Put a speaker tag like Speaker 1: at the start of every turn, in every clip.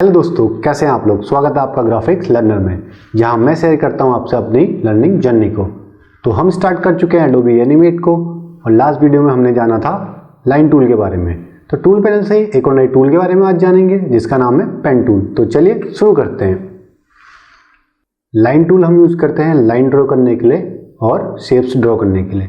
Speaker 1: Hello दोस्तों, कैसे हैं आप लोग। स्वागत है आपका ग्राफिक्स लर्नर में, जहां मैं शेयर करता हूं आपसे अपनी लर्निंग जर्नी को। तो हम स्टार्ट कर चुके हैं एडोबी एनिमेट को, और लास्ट वीडियो में हमने जाना था लाइन टूल के बारे में। तो टूल पैनल से ही एक और नई टूल के बारे में आज जानेंगे, जिसका नाम है पेन टूल। तो चलिए शुरू करते हैं। लाइन टूल हम यूज़ करते हैं लाइन ड्रॉ करने के लिए और शेप्स ड्रॉ करने के लिए।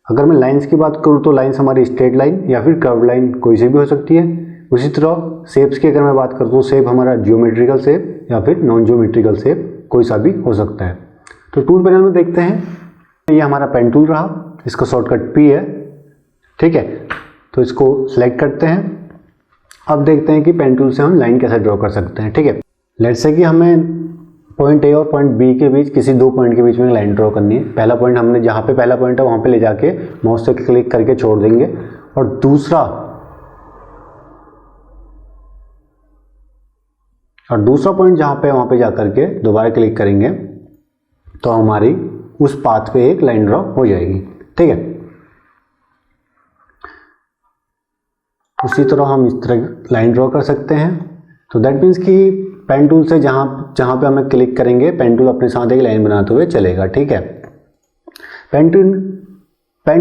Speaker 1: अगर मैं लाइन्स की बात करूँ तो लाइन्स हमारी स्ट्रेट लाइन या फिर कर्व लाइन कोई सी भी हो सकती है। उसी तरह शेप्स की अगर मैं बात करूँ तो शेप हमारा जियोमेट्रिकल शेप या फिर नॉन जियोमेट्रिकल शेप कोई सा भी हो सकता है। तो टूल पैनल में देखते हैं, ये हमारा पेन टूल रहा, इसका शॉर्टकट P है, ठीक है। तो इसको सिलेक्ट करते हैं। अब देखते हैं कि पेन टूल से हम लाइन कैसे ड्रॉ कर सकते हैं, ठीक है। लेट्स से कि हमें पॉइंट A और पॉइंट B के बीच किसी दो पॉइंट के बीच में लाइन ड्रॉ करनी है। पहला पॉइंट हमने जहाँ पे पहला पॉइंट है वहाँ पे ले जाके माउस से क्लिक करके छोड़ देंगे, और दूसरा पॉइंट जहाँ पे वहाँ पे जा करके दोबारा क्लिक करेंगे तो हमारी उस पाथ पे एक लाइन ड्रॉ हो जाएगी, ठीक है। उसी तरह हम इस तरह लाइन ड्रॉ कर सकते हैं। तो दैट मीन्स कि पेन टूल से जहाँ पे हमें क्लिक करेंगे पेन टूल अपने साथ एक लाइन बनाते हुए चलेगा, ठीक है। Pen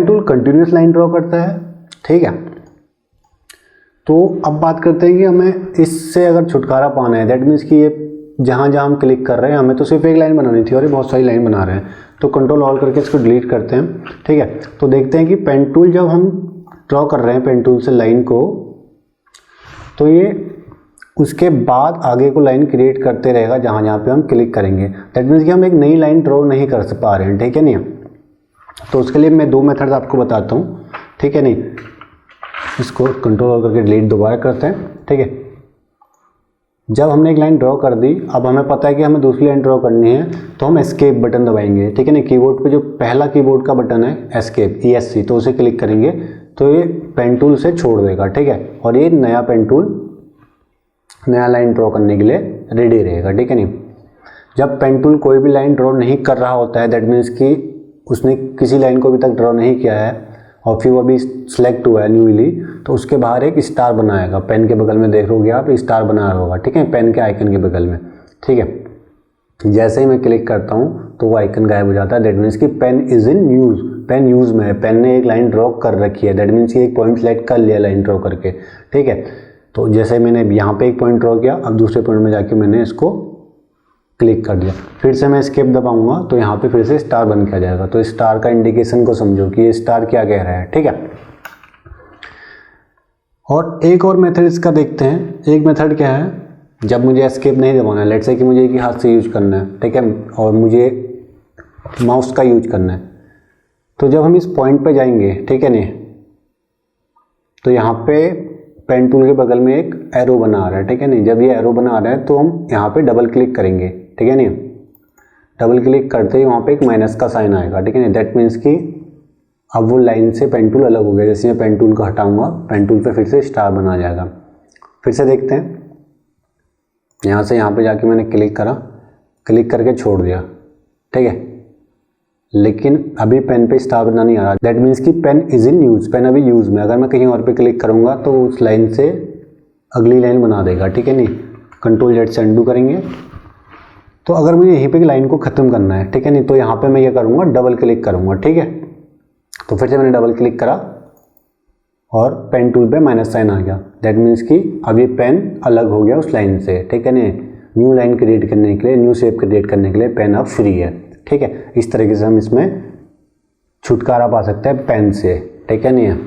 Speaker 1: tool continuous line draw करता है, ठीक है। तो अब बात करते हैं कि हमें इससे अगर छुटकारा पाना है, दैट मीन्स कि ये जहाँ हम क्लिक कर रहे हैं हमें तो सिर्फ एक लाइन बनानी थी और ये बहुत सारी लाइन बना रहे हैं। तो कंट्रोल ऑल करके इसको डिलीट करते हैं, ठीक है। तो देखते हैं कि पेन टूल जब हम ड्रॉ कर रहे हैं पेन टूल से लाइन को, तो ये उसके बाद आगे को लाइन क्रिएट करते रहेगा जहाँ पे हम क्लिक करेंगे। दैट मीन्स कि हम एक नई लाइन ड्रॉ नहीं कर पा रहे हैं, ठीक है नहीं। तो उसके लिए मैं दो मेथड्स आपको बताता हूँ, ठीक है नहीं। इसको कंट्रोल करके डिलीट दोबारा करते हैं, ठीक है। जब हमने एक लाइन ड्रॉ कर दी, अब हमें पता है कि हमें दूसरी लाइन ड्रॉ करनी है, तो हम एस्केप बटन दबाएंगे, ठीक है ना। कीबोर्ड पे जो पहला कीबोर्ड का बटन है एस्केप ESC, तो उसे क्लिक करेंगे तो ये पेन टूल से छोड़ देगा, ठीक है। और ये नया पेन टूल नया लाइन ड्रॉ करने के लिए रेडी रहेगा, ठीक है नहीं। जब पेन टूल कोई भी लाइन ड्रॉ नहीं कर रहा होता है, दैट मीन्स कि उसने किसी लाइन को अभी तक ड्रॉ नहीं किया है और फिर वो अभी सिलेक्ट हुआ है न्यूली, तो उसके बाहर एक स्टार बनाएगा। पेन के बगल में देख लोगे आप, स्टार बनाया होगा, ठीक है, पेन के आइकन के बगल में, ठीक है। जैसे ही मैं क्लिक करता हूँ तो वो आइकन गायब हो जाता है। दैट मीन्स कि pen is in use, pen use में है, पेन ने एक लाइन ड्रॉ कर रखी है। दैट मीन्स कि एक पॉइंट सेलेक्ट कर लिया लाइन ड्रॉ करके, ठीक है। तो जैसे मैंने यहाँ पे एक पॉइंट ड्रॉ किया, अब दूसरे पॉइंट में जाके मैंने इसको क्लिक कर दिया, फिर से मैं एस्केप दबाऊंगा तो यहाँ पे फिर से स्टार बन के आ जाएगा। तो स्टार का इंडिकेशन को समझो कि ये स्टार क्या कह रहा है, ठीक है। और एक और मेथड इसका देखते हैं। एक मेथड क्या है, जब मुझे एस्केप नहीं दबाना है, लेट्स से कि मुझे एक ही हाथ से यूज करना है, ठीक है, और मुझे माउस का यूज करना है, तो जब हम इस पॉइंट पे जाएंगे, ठीक है नहीं, तो यहाँ पे पेन टूल के बगल में एक एरो बना रहा है, ठीक है नहीं। जब ये एरो बना रहा है तो हम यहाँ पे डबल क्लिक करेंगे, ठीक है नहीं। डबल क्लिक करते ही वहाँ पे एक माइनस का साइन आएगा, ठीक है नहीं। दैट मीन्स कि अब वो लाइन से पेन टूल अलग हो गया। जैसे मैं पेन टूल को हटाऊंगा, पेन टूल पे फिर से स्टार बना जाएगा। फिर से देखते हैं, यहाँ से यहाँ पे जाके मैंने क्लिक करा, क्लिक करके छोड़ दिया, ठीक है, लेकिन अभी पेन पे स्टार बना नहीं आ रहा। दैट मीन्स कि pen is in use, pen अभी यूज में। अगर मैं कहीं और पे क्लिक करूँगा तो उस लाइन से अगली लाइन बना देगा, ठीक है नहीं। कंट्रोल Z से अनडू करेंगे। तो अगर मुझे यहीं पे लाइन को ख़त्म करना है, ठीक है नहीं, तो यहाँ पे मैं ये करूँगा, डबल क्लिक करूँगा, ठीक है। तो फिर से मैंने डबल क्लिक करा और पेन टूल पे माइनस साइन आ गया। दैट मीन्स कि अब ये पेन अलग हो गया उस लाइन से, ठीक है नहीं। न्यू लाइन क्रिएट करने के लिए, न्यू शेप क्रिएट करने के लिए पेन अब फ्री है, ठीक है। इस तरीके से हम इसमें छुटकारा पा सकते हैं पेन से, ठीक है नहीं है,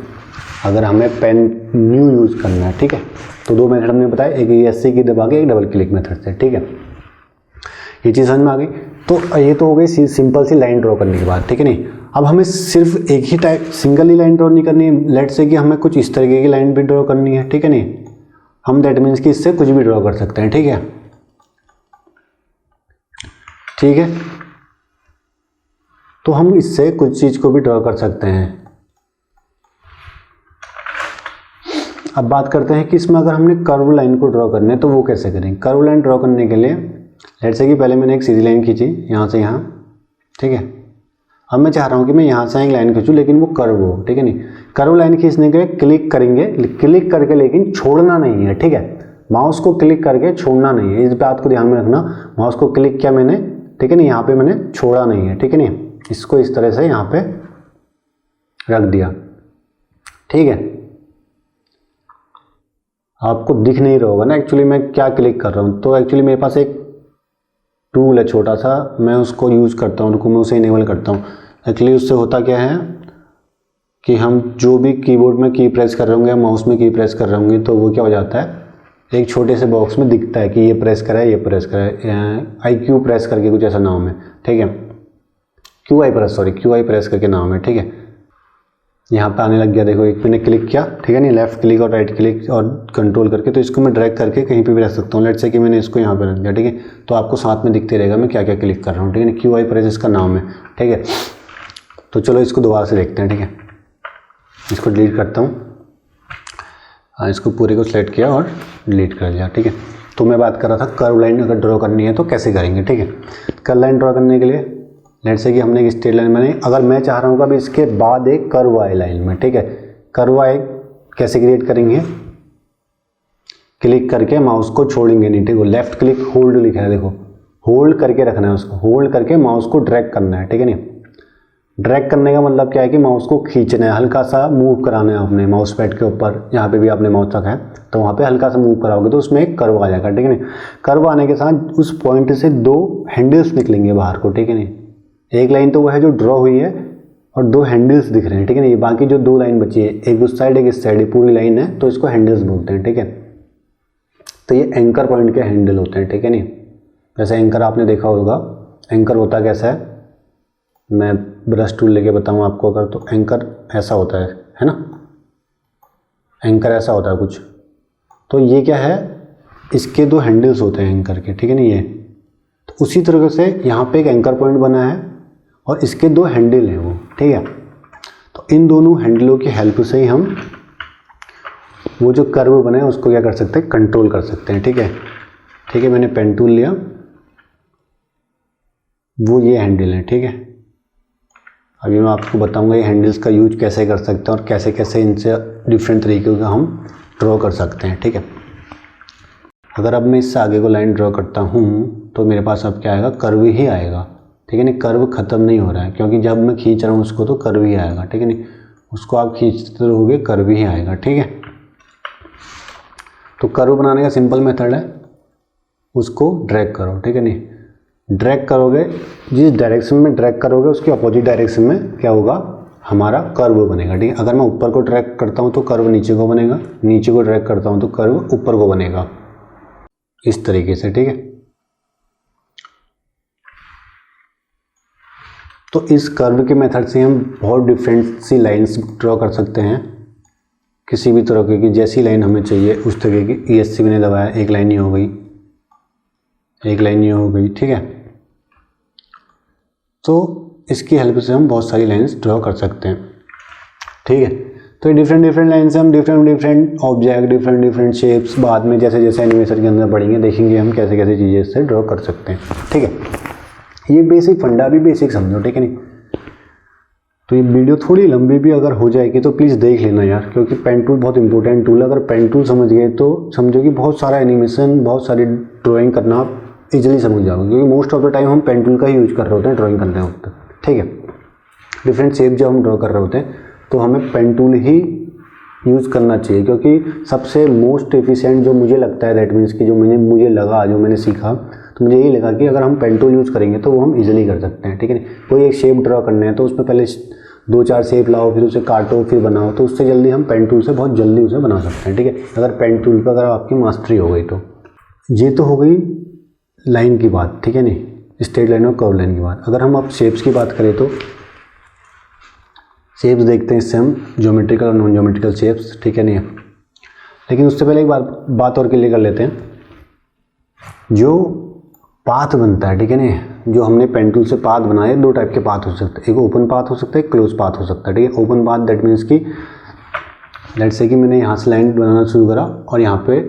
Speaker 1: अगर हमें पेन न्यू यूज़ करना है, ठीक है। तो दो मेथड हमने बताया, एक ESC की दबा के, एक डबल क्लिक मेथड से, ठीक है। ये चीज़ समझ में आ गई। तो ये तो हो गई सिंपल सी लाइन ड्रॉ करने के बाद, ठीक है नहीं। अब हमें सिर्फ एक ही टाइप सिंगल ही लाइन ड्रॉ नहीं करनी है। लेट्स से कि हमें कुछ इस तरीके की लाइन भी ड्रॉ करनी है, ठीक है नहीं। हम दैट मीन्स कि इससे कुछ भी ड्रॉ कर सकते हैं, ठीक है, ठीक है। तो हम इससे कुछ चीज़ को भी ड्रॉ कर सकते हैं। अब बात करते हैं कि इसमें अगर हमने कर्व लाइन को ड्रॉ करना है तो वो कैसे करें। कर्व लाइन ड्रॉ करने के लिए लेट्स से कि पहले मैंने एक सीधी लाइन खींची यहाँ से यहाँ, ठीक है। अब मैं चाह रहा हूँ कि मैं यहाँ से एक लाइन खींचूँ लेकिन वो कर्व हो, ठीक है नहीं। कर्व लाइन खींचने के लिए क्लिक करेंगे, क्लिक करके लेकिन छोड़ना नहीं है, ठीक है। माउस को क्लिक करके छोड़ना नहीं है, इस बात को ध्यान में रखना। माउस को क्लिक किया मैंने, ठीक है नहीं, यहाँ पे मैंने छोड़ा नहीं है, ठीक है नहीं। इसको इस तरह से यहाँ पे रख दिया, ठीक है। आपको दिख नहीं रहा होगा ना एक्चुअली मैं क्या क्लिक कर रहा हूँ। तो एक्चुअली मेरे पास एक टूल है छोटा सा, मैं उसको यूज़ करता हूँ, मैं उसे इनेबल करता हूँ। एक्चुअली उससे होता क्या है कि हम जो भी कीबोर्ड में की प्रेस कर रहे होंगे, माउस में की प्रेस कर रहे होंगे, तो वो क्या हो जाता है, एक छोटे से बॉक्स में दिखता है कि ये प्रेस करा है, ये प्रेस करा है, IQ प्रेस करके कुछ ऐसा नाम है, ठीक है, QI प्रेस करके नाम है, ठीक है। यहाँ पे आने लग गया, देखो एक मैंने क्लिक किया, ठीक है नहीं, लेफ्ट क्लिक और राइट क्लिक और कंट्रोल करके, तो इसको मैं ड्रैग करके कहीं पे भी रख सकता हूँ। लेट्स से कि मैंने इसको यहाँ पे रख दिया, ठीक है, तो आपको साथ में दिखते रहेगा मैं क्या क्या क्लिक कर रहा हूँ, ठीक है। QI प्रेस इसका नाम है, ठीक है। तो चलो इसको दोबारा से देखते हैं, ठीक है। इसको डिलीट करता हूँ, इसको पूरे को सेलेक्ट किया और डिलीट कर दिया, ठीक है। तो मैं बात कर रहा था कर्व लाइन अगर ड्रॉ करनी है तो कैसे करेंगे, ठीक है। कर्व लाइन ड्रॉ करने के लिए लेट्स से कि हमने एक स्ट्रेट लाइन बनाई, अगर मैं चाह रहा हूँ कि इसके बाद एक कर्व आए लाइन में, ठीक है। कर्व आए कैसे क्रिएट करेंगे, क्लिक करके माउस को छोड़ेंगे नहीं, ठीक है। लेफ्ट क्लिक होल्ड लिखा है, देखो होल्ड करके रखना है उसको, होल्ड करके माउस को ड्रैग करना है, ठीक है नहीं। ड्रैग करने का मतलब क्या है कि माउस को खींचना है, हल्का सा मूव कराना है अपने माउस पैड के ऊपर, जहाँ पे भी आपने माउस रखा है तो वहाँ पे हल्का सा मूव कराओगे तो उसमें एक कर्व आ जाएगा, ठीक है नहीं। कर्व आने के साथ उस पॉइंट से 2 हैंडल्स निकलेंगे बाहर को, ठीक है नहीं। एक लाइन तो वो है जो ड्रॉ हुई है और 2 हैंडल्स दिख रहे हैं, ठीक है नहीं। बाकी जो 2 लाइन बची है, एक उस साइड एक इस साइड, ये पूरी लाइन है तो इसको हैंडल्स बोलते हैं, ठीक है। तो ये एंकर पॉइंट के हैंडल होते हैं, ठीक है नहीं। जैसे एंकर आपने देखा होगा, एंकर होता कैसा है, मैं ब्रश टूल लेके बताऊँ आपको अगर, तो एंकर ऐसा होता है ना, एंकर ऐसा होता है कुछ। तो ये क्या है, इसके 2 हैंडल्स होते हैं एंकर के, ठीक है नहीं। ये तो उसी तरीके से यहाँ पे एक एंकर पॉइंट बना है और इसके 2 हैंडल हैं वो, ठीक है। तो इन दोनों हैंडलों की हेल्प से ही हम वो जो कर्व बना है उसको क्या कर सकते हैं, कंट्रोल कर सकते हैं, ठीक है। ठीक है, मैंने पेन टूल लिया, वो ये हैंडल है, ठीक है। अभी मैं आपको बताऊंगा ये हैंडल्स का यूज कैसे कर सकते हैं और कैसे कैसे इनसे डिफरेंट तरीके का हम ड्रॉ कर सकते हैं, ठीक है। अगर अब मैं इससे आगे को लाइन ड्रॉ करता हूँ तो मेरे पास अब क्या आएगा, कर्व ही आएगा, ठीक है नहीं। कर्व ख़त्म नहीं हो रहा है क्योंकि जब मैं खींच रहा हूँ उसको तो कर्व ही आएगा, ठीक है नहीं। उसको आप खींचते रहोगे कर्व ही आएगा, ठीक है। तो कर्व बनाने का सिंपल मेथड है, उसको ड्रैग करो, ठीक है नहीं। ड्रैग करोगे, जिस डायरेक्शन में ड्रैग करोगे उसके अपोजिट डायरेक्शन में क्या होगा, हमारा कर्व बनेगा, ठीक है। अगर मैं ऊपर को ड्रैग करता हूँ तो कर्व नीचे को बनेगा, नीचे को ड्रैग करता हूँ तो कर्व ऊपर को बनेगा, इस तरीके से, ठीक है। तो इस कर्व के मेथड से हम बहुत डिफरेंट सी लाइंस ड्रॉ कर सकते हैं, किसी भी तरह की जैसी लाइन हमें चाहिए उस तरीके की। ESC मैंने दबाया, एक लाइन ही हो गई, एक लाइन ही हो गई, ठीक है। तो इसकी हेल्प से हम बहुत सारी लाइंस ड्रॉ कर सकते हैं, ठीक है। तो डिफरेंट डिफरेंट लाइन से हम डिफरेंट ऑब्जेक्ट, डिफरेंट शेप्स बाद में जैसे जैसे एनिमेशन के अंदर बढ़ेंगे देखेंगे हम कैसे कैसे चीज़ें इससे ड्रॉ कर सकते हैं, ठीक है। ये बेसिक फंडा भी बेसिक समझो, ठीक है नहीं। तो ये वीडियो थोड़ी लंबी भी अगर हो जाएगी तो प्लीज़ देख लेना यार, क्योंकि पेन टूल बहुत इंपॉर्टेंट टूल है। अगर पेन टूल समझ गए तो समझो कि बहुत सारा एनिमेशन, बहुत सारी ड्राइंग करना ईजिली समझ जाओगे, क्योंकि मोस्ट ऑफ द टाइम हम पेन टूल का ही यूज कर रहे होते हैं ड्राइंग करते वक्त, ठीक है। डिफरेंट शेप जब हम ड्रॉ कर रहे होते हैं तो हमें पेन टूल ही यूज़ करना चाहिए, क्योंकि सबसे मोस्ट एफिशिएंट जो मुझे लगता है, दैट मीन्स कि जो मुझे लगा, जो मैंने सीखा, तो मुझे यही लगा कि अगर हम पेन टूल यूज़ करेंगे तो वो हम इजीली कर सकते हैं, ठीक है। कोई एक शेप ड्रॉ करना है तो उसमें पहले 2-4 शेप लाओ, फिर उसे काटो, फिर बनाओ, तो उससे जल्दी हम पेन टूल से बहुत जल्दी उसे बना सकते हैं, ठीक है। अगर पेन टूल पर अगर आपकी मास्टरी हो गई तो। ये तो हो गई लाइन की बात, ठीक है नहीं, स्ट्रेट लाइन और कर्व लाइन की बात। अगर हम अब शेप्स की बात करें तो शेप्स देखते हैं, इससे हम ज्योमेट्रिकल और नॉन ज्योमेट्रिकल शेप्स, ठीक है नहीं। लेकिन उससे पहले एक बात और क्लियर कर लेते हैं, जो पाथ बनता है, ठीक है नहीं, जो हमने पेन टूल से पाथ बनाए, 2 टाइप के पाथ हो सकते हैं, एक ओपन पाथ हो सकता है, एक क्लोज पाथ हो सकता है, ठीक है। ओपन पाथ दैट मीन्स कि लेट्स से कि मैंने यहाँ से लाइन बनाना शुरू करा और यहाँ पे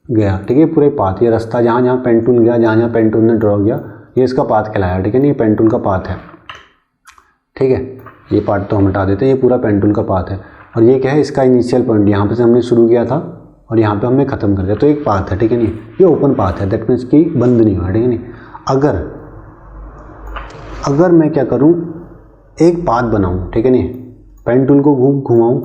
Speaker 1: गया, ठीक है। पूरे पाथ, ये रास्ता जहाँ जहाँ पेन टूल गया, जहाँ जहाँ पेन टूल ने ड्रॉ किया, ये इसका पाथ कहलाया, ठीक है नहीं। ये पेन टूल का पाथ है, ठीक है। ये पार्ट तो हम हटा देते हैं, ये पूरा पेन टूल का पाथ है। और ये क्या है, इसका इनिशियल पॉइंट, यहाँ पे से हमने शुरू किया था और यहाँ पे हमने ख़त्म कर दिया, तो एक पाथ है, ठीक है नहीं, ये ओपन पाथ है, दैट मीन्स कि बंद नहीं हुआ, ठीक है नहीं। अगर मैं क्या करूँ, एक पाथ बनाऊँ, ठीक है नहीं, पेन टूल को घुमाऊँ,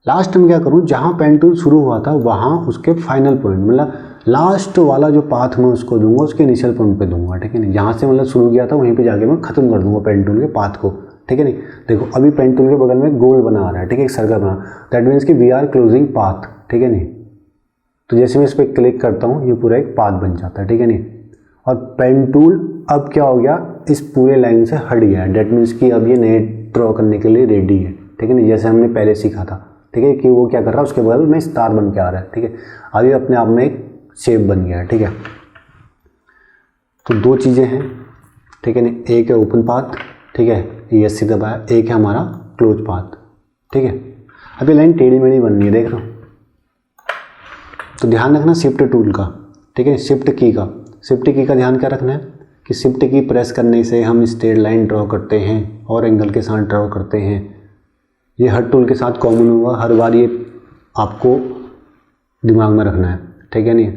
Speaker 1: लास्ट में क्या करूँ, जहाँ पेन टूल शुरू हुआ था वहाँ उसके फाइनल पॉइंट, मतलब लास्ट वाला जो पाथ मैं उसको दूंगा उसके इनिशियल पॉइंट पे दूंगा, ठीक है नहीं, जहाँ से मतलब शुरू किया था वहीं पे जाके मैं ख़त्म कर दूंगा पेन टूल के पाथ को, ठीक है नहीं। देखो अभी पेन टूल के बगल में गोल बना आ रहा है, ठीक है, एक सर्कल बना, दैट मीन्स कि वी आर क्लोजिंग पाथ, ठीक है नहीं। तो जैसे मैं इस पर क्लिक करता हूँ ये पूरा एक पाथ बन जाता है, ठीक है नहीं। और पेन टूल अब क्या हो गया, इस पूरे लाइन से हट गया है, दैट मीन्स कि अब ये नए ड्रॉ करने के लिए रेडी है, ठीक है नहीं, जैसे हमने पहले सीखा था, ठीक है, कि वो क्या कर रहा है, उसके बगल में स्टार बन के आ रहा है, ठीक है। अभी अपने आप में एक शेप बन गया है, ठीक है। तो दो चीज़ें हैं, ठीक है नहीं, एक है ओपन पाथ, ठीक है, ये ESC दबाया, एक है हमारा क्लोज पाथ, ठीक है। अभी लाइन टेढ़ी मेढ़ी बन रही है, देख रहे हो, तो ध्यान रखना शिफ्ट टूल का, ठीक है, शिफ्ट की का ध्यान क्या रखना है कि शिफ्ट की प्रेस करने से हम स्ट्रेट लाइन ड्रॉ करते हैं और एंगल के साथ ड्रॉ करते हैं। ये हर टूल के साथ कॉमन होगा, हर बार ये आपको दिमाग में रखना है, ठीक है नहीं,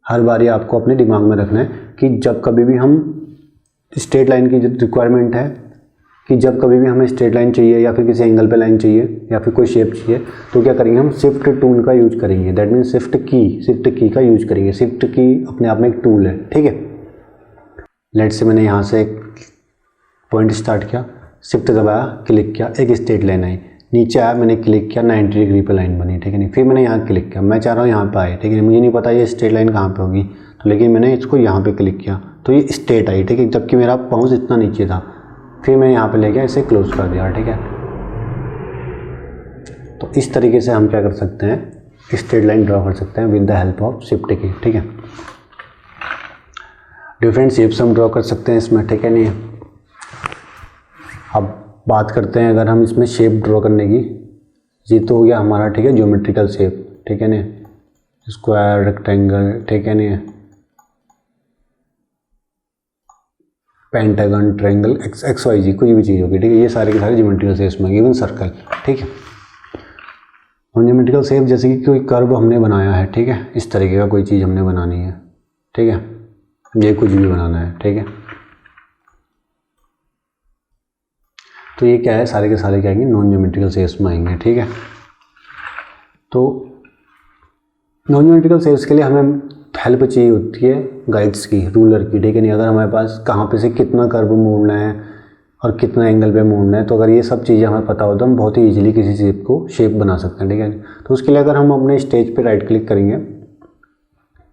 Speaker 1: हर बार ये आपको अपने दिमाग में रखना है कि जब कभी भी हम स्ट्रेट लाइन की रिक्वायरमेंट है, कि जब कभी भी हमें स्ट्रेट लाइन चाहिए या फिर किसी एंगल पे लाइन चाहिए या फिर कोई शेप चाहिए, तो क्या करेंगे, हम शिफ्ट टूल का यूज करेंगे, दैट मीन्स शिफ्ट की का यूज करेंगे। शिफ्ट की अपने आप में एक टूल है, ठीक है। लेट से मैंने यहाँ से एक पॉइंट स्टार्ट किया, शिफ्ट दबाया, क्लिक किया, एक स्ट्रेट लाइन आई, नीचे आया, मैंने क्लिक किया, 90 डिग्री पे लाइन बनी, ठीक है नहीं। फिर मैंने यहाँ क्लिक किया, मैं चाह रहा हूँ यहाँ पे आए, ठीक है, मुझे नहीं पता ये स्ट्रेट लाइन कहाँ पे होगी, तो लेकिन मैंने इसको यहाँ पे क्लिक किया तो ये स्ट्रेट आई, ठीक है, जबकि मेरा पाउच इतना नीचे था। फिर मैं यहाँ पे लेके इसे क्लोज कर दिया, ठीक है। तो इस तरीके से हम क्या कर सकते हैं, स्ट्रेट लाइन ड्रॉ कर सकते हैं with the help of shift की, ठीक है। डिफरेंट शेप्स हम ड्रॉ कर सकते हैं इसमें, ठीक है नहीं। अब बात करते हैं अगर हम इसमें शेप ड्रॉ करने की, ये तो हो गया हमारा, ठीक है, ज्योमेट्रिकल शेप, ठीक है नहीं, स्क्वायर, रेक्टेंगल, ठीक है नहीं, पेंटागन, ट्रायंगल, XYZ कुछ भी चीज़ होगी, ठीक है, ये सारे के सारे ज्योमेट्रिकल शेप्स में, इवन सर्कल, ठीक है। और ज्योमेट्रिकल शेप जैसे कि कोई कर्व हमने बनाया है, ठीक है, इस तरीके का कोई चीज़ हमने बनानी है, ठीक है, ये कुछ भी बनाना है, ठीक है। तो ये क्या है, सारे के सारे क्या आएंगे, नॉन ज्योमेट्रिकल शेप्स में आएंगे, ठीक है। तो नॉन ज्योमेट्रिकल शेप्स के लिए हमें हेल्प चाहिए होती है गाइड्स की, रूलर की, ठीक है नहीं। अगर हमारे पास कहाँ पे से कितना कर्व मोड़ना है और कितना एंगल पे मोड़ना है, तो अगर ये सब चीज़ें हमें पता हो तो हम बहुत ही इजीली किसी शेप को शेप बना सकते हैं, ठीक है। तो उसके लिए अगर हम अपने स्टेज पे राइट क्लिक करेंगे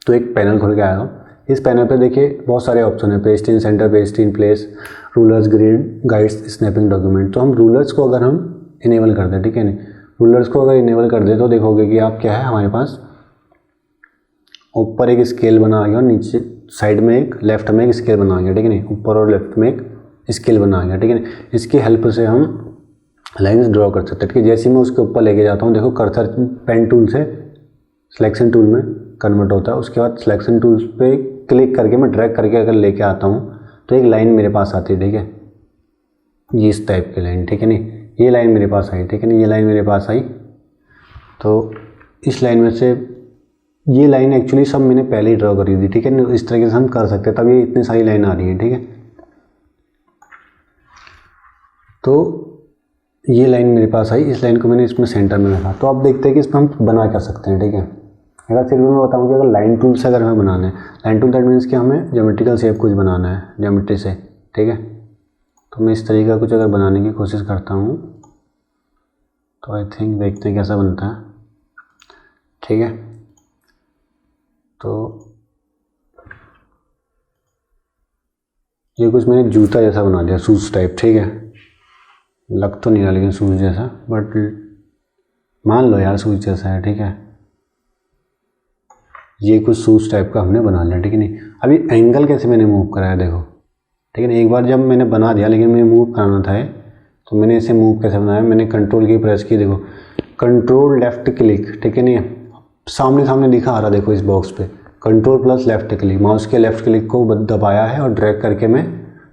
Speaker 1: तो एक पैनल खुल के आएगा। इस पैनल पे देखिए बहुत सारे ऑप्शन है, paste in centre, paste in place, rulers, grid, guides, snapping document. तो हम रूलर्स को अगर हम इनेबल कर दें, ठीक है नहीं, रूलर्स को अगर इनेबल कर दें तो देखोगे कि आप क्या है, हमारे पास ऊपर एक स्केल बना आ गया और नीचे साइड में एक लेफ्ट में एक स्केल बना आ गया, ठीक है नहीं, ऊपर और लेफ्ट में एक स्केल बना आ गया, ठीक है नहीं। इसकी हेल्प से हम लाइंस ड्रॉ कर सकते हैं, ठीक है। जैसे मैं उसके ऊपर लेके जाता हूँ, देखो कर्सर पेन टूल से सिलेक्शन टूल में कन्वर्ट होता है, उसके बाद सिलेक्शन टूल्स पे क्लिक करके मैं ड्रैग करके अगर लेके आता हूँ तो एक लाइन मेरे पास आती है, ठीक है, ये इस टाइप की लाइन, ठीक है नहीं, ये लाइन मेरे पास आई, ठीक है नहीं, ये लाइन मेरे पास आई। तो इस लाइन में से ये लाइन एक्चुअली सब मैंने पहले ही ड्रॉ करी थी, ठीक है ना, इस तरीके से हम कर सकते हैं, तभी इतनी सारी लाइन आ रही है, ठीक है। तो ये लाइन मेरे पास आई, इस लाइन को मैंने इसमें सेंटर में रखा। तो अब देखते हैं कि इसमें हम बना क्या सकते हैं, ठीक है। अगर फिर भी मैं बताऊँ कि अगर लाइन टूल से अगर हमें बनाना है, लाइन टूल दैट मीन्स कि हमें ज्योमेट्रिकल शेप कुछ बनाना है ज्योमेट्री से, ठीक है। तो मैं इस तरीके का कुछ अगर बनाने की कोशिश करता हूँ तो आई थिंक देखते हैं कैसा बनता है, ठीक है। तो ये कुछ मैंने जूता जैसा बना दिया, शूज़ टाइप, ठीक है, लग तो नहीं रहा लेकिन शूज़ जैसा, बट मान लो यार शूज़ जैसा है, ठीक है। ये कुछ शूज़ टाइप का हमने बना लिया, ठीक है नहीं। अभी एंगल कैसे मैंने मूव कराया देखो, ठीक है ना, एक बार जब मैंने बना दिया लेकिन मुझे मूव कराना था तो मैंने इसे मूव कैसे बनाया, मैंने कंट्रोल की प्रेस की, देखो कंट्रोल लेफ्ट क्लिक, ठीक है नहीं, सामने सामने दिखा आ रहा देखो इस बॉक्स पे, control plus left click, mouse के लेफ्ट क्लिक को दबाया है और ड्रैग करके मैं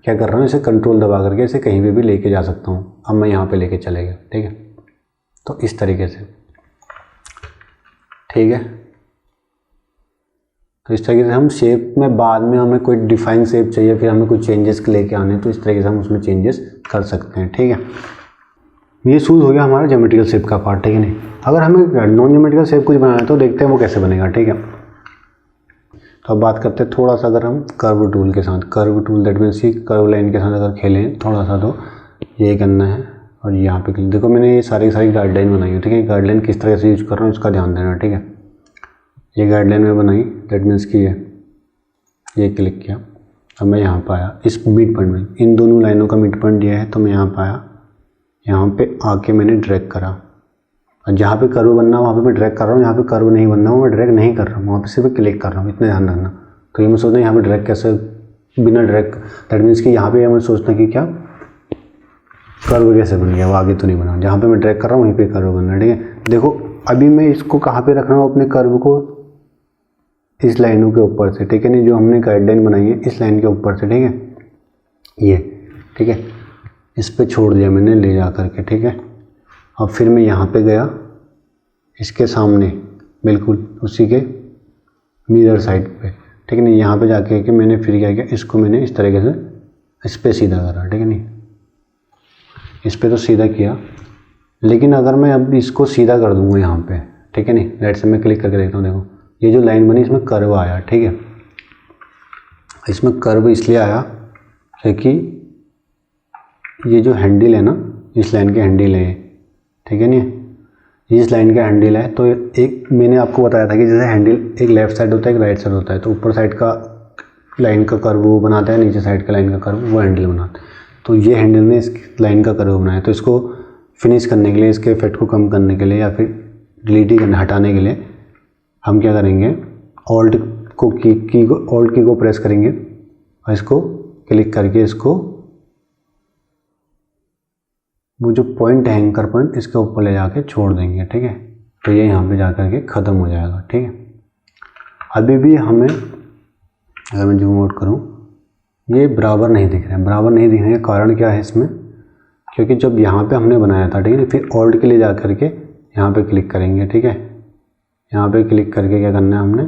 Speaker 1: क्या कर रहा हूँ, इसे कंट्रोल दबा करके इसे कहीं पे भी लेके जा सकता हूँ। अब मैं यहाँ पे लेके चले गया, ठीक है। तो इस तरीके से ठीक है। तो इस तरीके से हम शेप में बाद में हमें कोई डिफाइन शेप चाहिए, फिर हमें कुछ चेंजेस लेके आने, तो इस तरीके से हम उसमें चेंजेस कर सकते हैं, ठीक है। ये शूज़ हो गया हमारा ज्योमेट्रिकल शेप का पार्ट, ठीक है नहीं। अगर हमें नॉन ज्योमेट्रिकल शेप कुछ बनाना है तो देखते हैं वो कैसे बनेगा, ठीक है। तो अब बात करते हैं थोड़ा सा, अगर हम कर्व टूल के साथ, कर्व टूल दैट मीन्स कि कर्व लाइन के साथ अगर खेलें थोड़ा सा, तो ये करना है और यहाँ पे देखो मैंने ये सारी गाइडलाइन बनाई है, ठीक है। गाइडलाइन किस तरह से यूज कर रहा हूँ इसका ध्यान देना, ठीक है। ये गाइडलाइन में बनाई दैट मीन्स कि ये क्लिक किया, अब मैं यहाँ पर आया इस मिड पॉइंट में, इन दोनों लाइनों का मिड पॉइंट दिया है, तो मैं यहाँ पर आया, यहाँ पे आके मैंने ड्रैग करा, और जहाँ पे कर्व बनना वहाँ पे मैं ड्रैग कर रहा हूँ, यहाँ पे कर्व नहीं बनना मैं ड्रैग नहीं कर रहा हूँ, वहाँ पे सिर्फ क्लिक कर रहा हूँ, इतना ध्यान रखना। तो ये मैं सोचना यहाँ पे ड्रैग कैसे, बिना ड्रैग दैट मीन्स कि यहाँ पे मैं सोचना कि क्या कर्व कैसे बन गया, वो आगे तो नहीं बना, जहाँ पे मैं ड्रैग कर रहा हूँ वहीं पे कर्व बनना है, ठीक है। देखो अभी मैं इसको कहाँ पे रख रहा हूँ, अपने कर्व को इस लाइनों के ऊपर से, ठीक है नहीं, जो हमने गाइडलाइन बनाई है इस लाइन के ऊपर से, ठीक है ये, ठीक है। इस पे छोड़ दिया मैंने ले जा करके, ठीक है। अब फिर मैं यहाँ पे गया इसके सामने बिल्कुल उसी के मिरर साइड पे, ठीक है नहीं, यहाँ पे जाके कि मैंने फिर क्या किया, इसको मैंने इस तरीके से इस पे सीधा करा, ठीक है नहीं, इस पे तो सीधा किया, लेकिन अगर मैं अब इसको सीधा कर दूंगा यहाँ पे, ठीक है नहीं, राइट से मैं क्लिक करके देखता हूँ, देखो ये जो लाइन बनी इसमें कर्व आया, ठीक है। इसमें कर्व इसलिए आया क्योंकि ये जो हैंडल है ना, इस लाइन के हैंडल है, ठीक है नहीं, इस लाइन का हैंडल है, तो एक मैंने आपको बताया था कि जैसे हैंडल एक लेफ्ट साइड होता है एक राइट साइड होता है, तो ऊपर साइड का लाइन का कर्व वो बनाता है, नीचे साइड का लाइन का कर्व वो हैंडल बनाता है। तो ये हैंडल ने इस लाइन का कर्व बनाया, तो इसको फिनिश करने के लिए, इसके इफेक्ट को कम करने के लिए या फिर डिलीट करने हटाने के लिए हम क्या करेंगे, ऑल्ट की को प्रेस करेंगे और इसको क्लिक करके इसको वो जो पॉइंट है एंकर पॉइंट इसके ऊपर ले जाके छोड़ देंगे, ठीक है। तो ये यहाँ पे जा कर के ख़त्म हो जाएगा, ठीक है। अभी भी हमें अगर मैं जूम आउट करूँ ये बराबर नहीं दिख रहा है, बराबर नहीं दिखने का कारण क्या है इसमें, क्योंकि जब यहाँ पे हमने बनाया था, ठीक है, फिर ऑल्ट के लिए जा कर के यहाँ पे क्लिक करेंगे, ठीक है। यहाँ पे क्लिक करके क्या करना है हमने,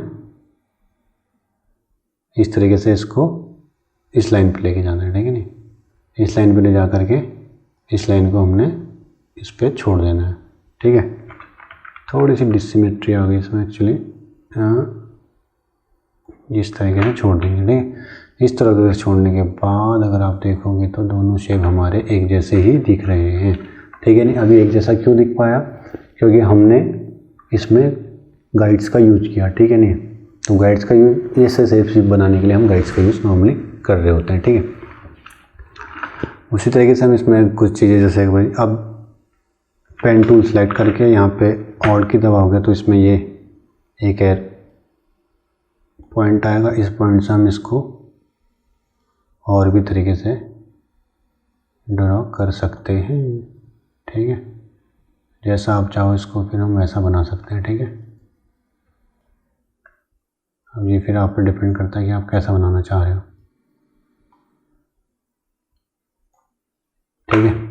Speaker 1: इस तरीके से इसको इस लाइन पे लेके जाना है, ठीक है नहीं, इस लाइन पे ले जा करके इस लाइन को हमने इस पे छोड़ देना है, ठीक है। थोड़ी सी डिसिमेट्री आ गई इसमें एक्चुअली, इस तरीके से छोड़ देंगे, ठीक है। इस तरह से छोड़ने के बाद अगर आप देखोगे तो दोनों शेप हमारे एक जैसे ही दिख रहे हैं, ठीक है नहीं। अभी एक जैसा क्यों दिख पाया, क्योंकि हमने इसमें गाइड्स का यूज किया, ठीक है नहीं। तो गाइड्स का यूज ऐसे शेप बनाने के लिए हम गाइड्स का यूज़ नॉर्मली कर रहे होते हैं, ठीक है। उसी तरीके से हम इसमें कुछ चीज़ें जैसे भाई अब पेन टूल सेलेक्ट करके यहाँ पे ऑल्ट की दबाओगे तो इसमें ये एक एयर पॉइंट आएगा, इस पॉइंट से हम इसको और भी तरीके से ड्रॉ कर सकते हैं, ठीक है। जैसा आप चाहो इसको फिर हम वैसा बना सकते हैं, ठीक है। अब ये फिर आप पर डिपेंड करता है कि आप कैसा बनाना चाह रहे हो, ठीक है।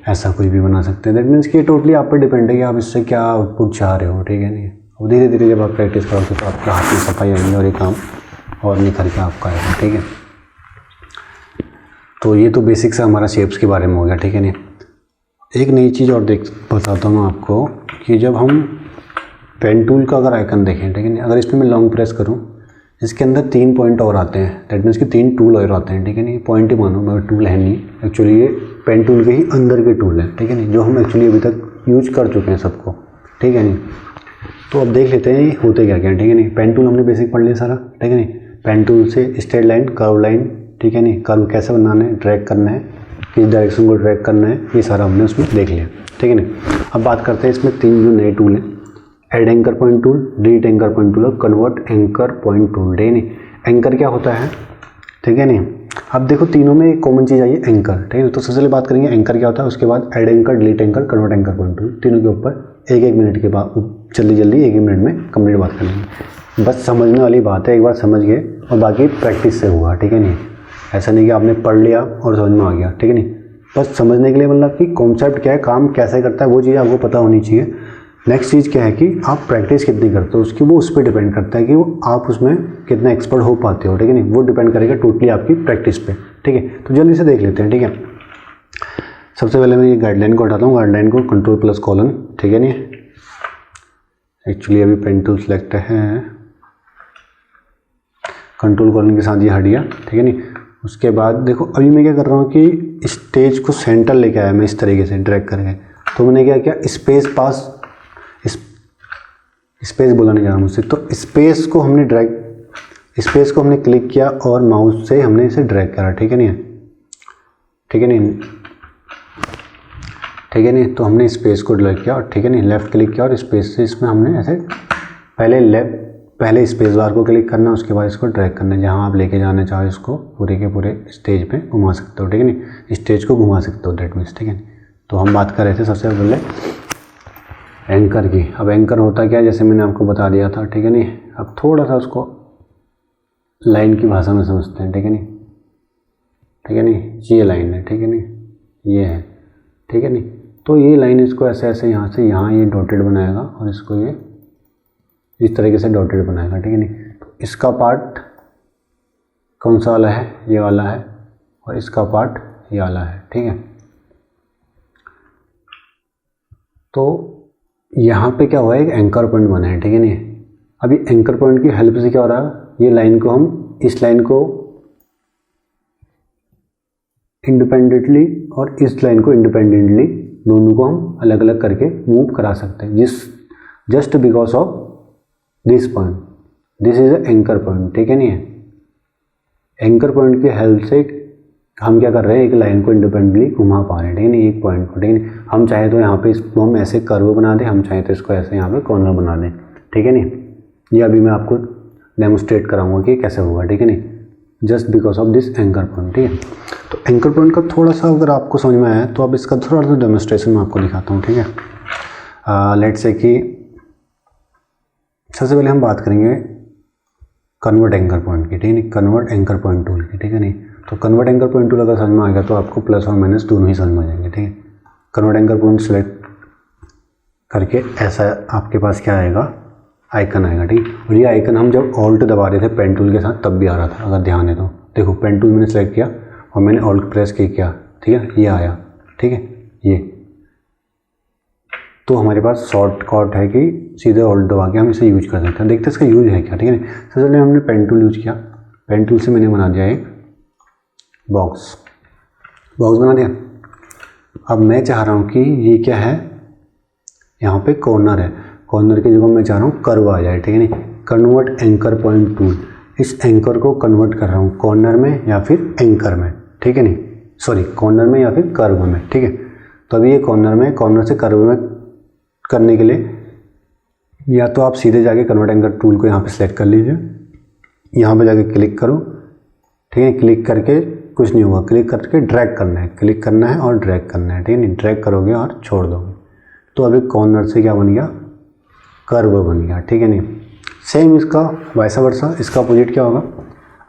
Speaker 1: ऐसा कुछ भी बना सकते हैं, दैट मीन्स कि टोटली आप पर डिपेंड है कि आप इससे क्या आउटपुट चाह रहे हो, ठीक है नहीं। और धीरे धीरे जब आप प्रैक्टिस करोगे तो आपके हाथ में सफाई आएगी और ये काम और निखर के आपका आएगा, ठीक है। तो ये तो बेसिक से हमारा शेप्स के बारे में हो गया, ठीक है नहीं। एक नई चीज़ और बताता हूँ आपको कि जब हम पेन टूल का अगर आइकन देखें, ठीक है नहीं, अगर इसमें मैं लॉन्ग प्रेस करूँ इसके अंदर 3 पॉइंट और आते हैं, दैट मीन्स कि 3 टूल और आते हैं, ठीक है नहीं। पॉइंट ही मानो मगर टूल है नहीं, एक्चुअली ये पेन टूल के ही अंदर के टूल हैं, ठीक है नहीं, जो हम एक्चुअली अभी तक यूज कर चुके हैं सबको, ठीक है नहीं। तो अब देख लेते हैं होते क्या क्या, ठीक है नहीं। पेन टूल हमने बेसिक पढ़ लिया सारा, ठीक है नहीं। पेन टूल से स्ट्रेट लाइन, कर्व लाइन, ठीक है नहीं, कर्व कैसे बनाना है, ड्रैग करना है, किस डायरेक्शन को ड्रैग करना है, ये सारा हमने उसमें देख लिया, ठीक है नहीं। अब बात करते हैं इसमें 3 जो नए टूल हैं, add anchor point tool, delete anchor point tool और कन्वर्ट एंकर पॉइंट टूल, ठीक है नहीं। एंकर क्या होता है, ठीक है नहीं। अब देखो तीनों में एक कॉमन चीज़ आई है एंकर, ठीक है। तो सबसे पहले बात करेंगे एंकर क्या होता है, उसके बाद add anchor, delete anchor, convert anchor point tool, तीनों के ऊपर 1-1 मिनट के बाद जल्दी 1-1 मिनट में कंप्लीट बात कर लेंगे। बस समझने वाली बात है, एक बार समझ गए और बाकी प्रैक्टिस से हुआ, ठीक है नहीं। ऐसा नहीं कि आपने पढ़ लिया और समझ में आ गया, ठीक है नहीं। बस समझने के लिए मतलब कि कॉन्सेप्ट क्या है, काम कैसे करता है, वो चीज़ आपको पता होनी चाहिए। नेक्स्ट चीज़ क्या है कि आप प्रैक्टिस कितनी करते हो उसकी, वो उस पर डिपेंड करता है कि वो आप उसमें कितना एक्सपर्ट हो पाते हो, ठीक है नहीं, वो डिपेंड करेगा टोटली आपकी प्रैक्टिस पे, ठीक है। तो जल्दी से देख लेते हैं, ठीक है। सबसे पहले मैं ये गाइडलाइन को हटाता हूँ, गाइडलाइन को कंट्रोल प्लस कॉलन, ठीक है नहीं। एक्चुअली अभी पेन टूल सेलेक्ट है, कंट्रोल कॉलन के साथ ये हट गया, ठीक है नहीं। उसके बाद देखो अभी मैं क्या कर रहा हूँ कि स्टेज को सेंटर लेके आया मैं इस तरीके से ड्रैग करके, तो मैंने क्या किया, स्पेस बोला नहीं जा रहा मुझसे, तो स्पेस को हमने क्लिक किया और माउस से हमने इसे ड्रैग करा, ठीक है नहीं, ठीक है नहीं, ठीक है नहीं। तो हमने स्पेस को ड्रैग किया और ठीक है नहीं, लेफ़्ट क्लिक किया और स्पेस से इसमें हमने ऐसे पहले स्पेस बार को क्लिक करना, उसके बाद इसको ड्रैग करना, जहाँ आप लेके जाना चाहो इसको पूरे के पूरे स्टेज पे घुमा सकते हो, ठीक है नहीं, स्टेज को घुमा सकते हो, दैट मीन्स, ठीक है। तो हम बात कर रहे थे सबसे पहले एंकर की। अब एंकर होता क्या है, जैसे मैंने आपको बता दिया था, ठीक है नहीं। अब थोड़ा सा उसको लाइन की भाषा में समझते हैं, ठीक है नहीं, ठीक है नहीं। ये लाइन है, ठीक है नहीं, ये है, ठीक है नहीं। तो ये लाइन इसको ऐसे ऐसे यहाँ से यहाँ ये डॉटेड बनाएगा और इसको ये इस तरीके से डॉटेड बनाएगा, ठीक है नहीं। तो इसका पार्ट कौन सा वाला है, ये वाला है, और इसका पार्ट ये वाला है, ठीक है। तो यहाँ पे क्या हुआ है, एक एंकर पॉइंट बना है, ठीक है नहीं। अभी एंकर पॉइंट की हेल्प से क्या हो रहा है, ये लाइन को हम इस लाइन को इंडिपेंडेंटली और इस लाइन को इंडिपेंडेंटली दोनों को हम अलग अलग करके मूव करा सकते हैं, just because of this point, this is a anchor point, ठीक है नहीं है। एंकर पॉइंट की हेल्प से हम क्या कर रहे हैं, एक लाइन को इंडिपेंडेंटली घुमा पा रहे हैं, ठीक है नहीं, एक पॉइंट को, ठीक है नहीं। हम चाहे तो यहाँ पे इसको हम ऐसे कर्व बना दें, हम चाहे तो इसको ऐसे यहाँ पे कॉर्नर बना दें, ठीक है नहीं। ये अभी मैं आपको डेमोस्ट्रेट कराऊंगा कि कैसे होगा, ठीक है नहीं, just because of this anchor point, ठीक है। तो एंकर पॉइंट का थोड़ा सा अगर आपको समझ में आया तो अब इसका थोड़ा सा डेमोस्ट्रेशन मैं आपको दिखाता हूँ, ठीक है। लेट्स से कि सबसे पहले हम बात करेंगे कन्वर्ट एंकर पॉइंट की, ठीक है नहीं, कन्वर्ट एंकर पॉइंट टूल की, ठीक है नहीं। तो कन्वर्ट एंकर पॉइंट टूल अगर समझ में आ गया तो आपको प्लस और माइनस दोनों ही समझ में आ जाएंगे, ठीक है। कन्वर्ट एंकर पॉइंट सेलेक्ट करके ऐसा आपके पास क्या आएगा, आइकन आएगा, ठीक। और ये आइकन हम जब ऑल्ट दबा रहे थे पेन टूल के साथ तब भी आ रहा था, अगर ध्यान है तो देखो पेन टूल मैंने सेलेक्ट किया और मैंने ऑल्ट प्रेस किया, ठीक है, ये आया, ठीक है। ये तो हमारे पास शॉर्टकट है कि सीधे ऑल्ट दबा के हम इसे यूज कर सकते हैं। देखते हैं इसका यूज है क्या, ठीक है। सबसे पहले हमने पेन टूल यूज किया, पेन टूल से मैंने बना दिया एक बॉक्स बना दिया। अब मैं चाह रहा हूँ कि ये क्या है, यहाँ पे कॉर्नर है, कॉर्नर की जगह मैं चाह रहा हूँ कर्व आ जाए, ठीक है नहीं। कन्वर्ट एंकर पॉइंट टूल, इस एंकर को कन्वर्ट कर रहा हूँ कॉर्नर में या फिर एंकर में, ठीक है नहीं, सॉरी कॉर्नर में या फिर कर्व में, ठीक है। तो अभी ये कॉर्नर में, कॉर्नर से कर्व में करने के लिए या तो आप सीधे जाके कन्वर्ट एंकर टूल को यहाँ पे सेलेक्ट कर लीजिए, यहाँ पे जाके क्लिक करो, ठीक है। क्लिक करके कुछ नहीं होगा, क्लिक करके ड्रैग करना है, क्लिक करना है और ड्रैग करना है, ठीक है नहीं। ड्रैग करोगे और छोड़ दोगे तो अभी कॉर्नर से क्या बन गया, कर्व बन गया, ठीक है नहीं। सेम इसका वैसा वर्सा, इसका अपोजिट क्या होगा,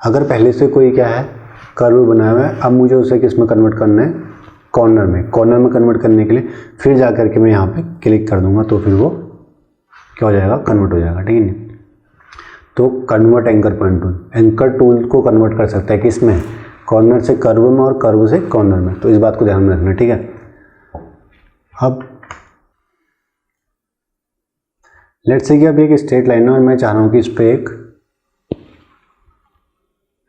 Speaker 1: अगर पहले से कोई क्या है कर्व बनाया हुआ है, अब मुझे उसे किस में कन्वर्ट करना है, कॉर्नर में कन्वर्ट करने के लिए फिर जा करके मैं यहाँ पे क्लिक कर दूंगा तो फिर वो क्या हो जाएगा, कन्वर्ट हो जाएगा, ठीक है नहीं। तो convert anchor point tool, anchor tool को कन्वर्ट कर सकता है किसमें, कॉर्नर से कर्व में और कर्व से कॉर्नर में। तो इस बात को ध्यान में रखना, ठीक है। अब लेट्स से कि अब एक स्ट्रेट लाइन है और मैं चाह रहा हूँ कि इस पर एक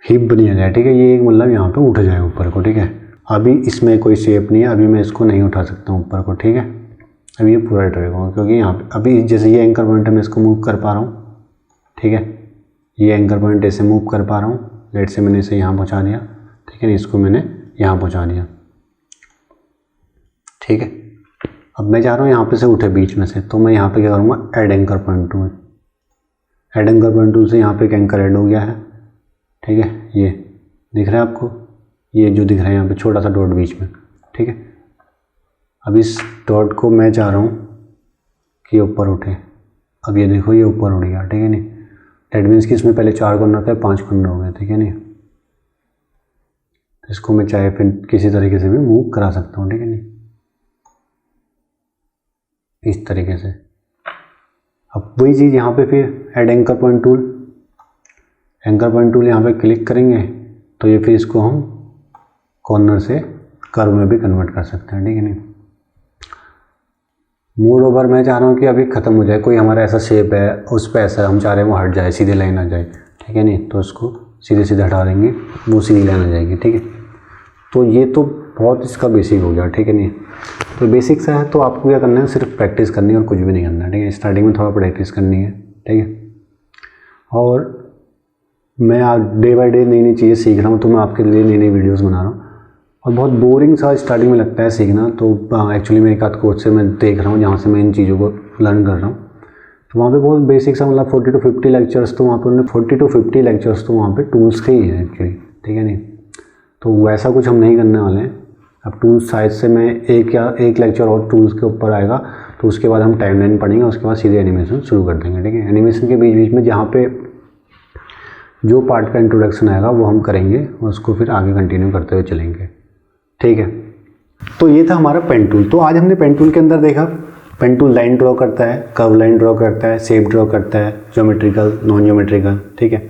Speaker 1: हिप बनी जाए, ठीक है। ये एक मतलब यहाँ पे उठ जाए ऊपर को, ठीक है। अभी इसमें कोई शेप नहीं है, अभी मैं इसको नहीं उठा सकता हूँ ऊपर को, ठीक है। अभी ये पूरा रहेगा क्योंकि यहाँ पे अभी जैसे ये एंकर पॉइंट है मैं इसको मूव कर पा रहा हूँ, ठीक है। ये एंकर पॉइंट ऐसे मूव कर पा रहा हूँ, लेट से मैंने इसे यहाँ पहुँचा दिया, ठीक है। इसको मैंने यहाँ पहुँचा दिया, ठीक है। अब मैं चाह रहा हूँ यहाँ पे से उठे बीच में से, तो मैं यहाँ पे क्या करूँगा, add anchor point tool, add anchor point tool से यहाँ पे एक एंकर ऐड हो गया है, ठीक है। ये दिख रहा है आपको, ये जो दिख रहा है यहाँ पे छोटा सा डॉट बीच में, ठीक है। अब इस डॉट को मैं चाह रहा हूँ कि ऊपर उठे, अब ये देखो ये ऊपर उठ गया, ठीक है नहीं। दैट मीन्स कि इसमें पहले 4 कॉर्नर थे, 5 कॉर्नर हो गए, ठीक है नहीं। इसको मैं चाहे फिर किसी तरीके से भी मूव करा सकता हूँ, ठीक है नहीं, इस तरीके से, अब वही चीज़ यहाँ पे फिर ऐड एंकर पॉइंट टूल यहाँ पे क्लिक करेंगे तो ये फिर इसको हम कॉर्नर से कर्व में भी कन्वर्ट कर सकते हैं, ठीक है नहीं। मोर ओवर मैं चाह रहा हूँ कि अभी ख़त्म हो जाए, कोई हमारा ऐसा शेप है उस पर ऐसा हम चाह रहे हैं वो हट जाए, सीधे लाइन आ जाए, ठीक है नहीं, तो उसको सीधे सीधे हटा देंगे, वो सीधी लाइन आ जाएगी, ठीक है। तो ये तो बहुत इसका बेसिक हो गया, ठीक है नहीं। तो बेसिक सा है, तो आपको क्या करना है, सिर्फ प्रैक्टिस करनी है और कुछ भी नहीं करना है, ठीक है। स्टार्टिंग में थोड़ा प्रैक्टिस करनी है, ठीक है। और मैं आज डे बाय डे नई नई चीज़ें सीख रहा हूँ, तो मैं आपके लिए नई नई वीडियोज़ बना रहा हूँ। और बहुत बोरिंग सा स्टार्टिंग में लगता है सीखना, तो एक्चुअली मैं एक आध कोर्स से मैं देख रहा हूँ जहाँ से मैं इन चीज़ों को लर्न कर रहा हूँ। तो वहाँ पे बहुत बेसिक सा, मतलब 40 to 50 लेक्चर्स तो वहाँ पे उन्होंने 40 to 50 लेक्चर्स तो वहाँ पे टूल्स के ही हैं एक्चुअली, ठीक है नहीं। तो वैसा कुछ हम नहीं करने वाले हैं। अब टूल्स साइड से मैं एक लेक्चर और टूल्स के ऊपर आएगा, तो उसके बाद हम टाइमलाइन पढ़ेंगे, उसके बाद सीधे एनिमेशन शुरू कर देंगे, ठीक है। एनिमेशन के बीच बीच में जहाँ पे जो पार्ट का इंट्रोडक्शन आएगा वो हम करेंगे, उसको फिर आगे कंटिन्यू करते हुए चलेंगे, ठीक है। तो ये था हमारा पेन टूल। तो आज हमने पेन टूल के अंदर देखा, पेन टूल लाइन ड्रॉ करता है, कर्व लाइन ड्रॉ करता है, शेप ड्रॉ करता है, ज्योमेट्रिकल, नॉन ज्योमेट्रिकल, ठीक है।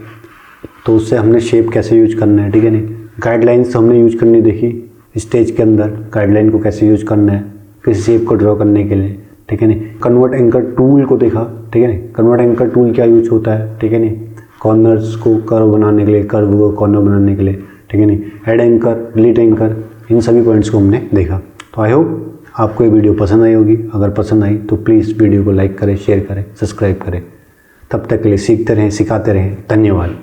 Speaker 1: तो उससे हमने शेप कैसे यूज करना है, ठीक है नहीं। गाइडलाइंस हमने यूज करनी देखी, स्टेज के अंदर गाइडलाइन को कैसे यूज करना है किसी शेप को ड्रॉ करने के लिए, ठीक है नहीं। कन्वर्ट एंकर टूल को देखा, ठीक है नहीं, कन्वर्ट एंकर टूल क्या यूज होता है, ठीक है नहीं। कॉर्नर्स को कर्व बनाने के लिए, कर्व को कॉर्नर बनाने के लिए, ठीक है नहीं। ऐड एंकर, डिलीट एंकर, इन सभी पॉइंट्स को हमने देखा। तो आई होप आपको ये वीडियो पसंद आई होगी। अगर पसंद आई तो प्लीज़ वीडियो को लाइक करें, शेयर करें, सब्सक्राइब करें। तब तक के लिए सीखते रहें, सिखाते रहें। धन्यवाद।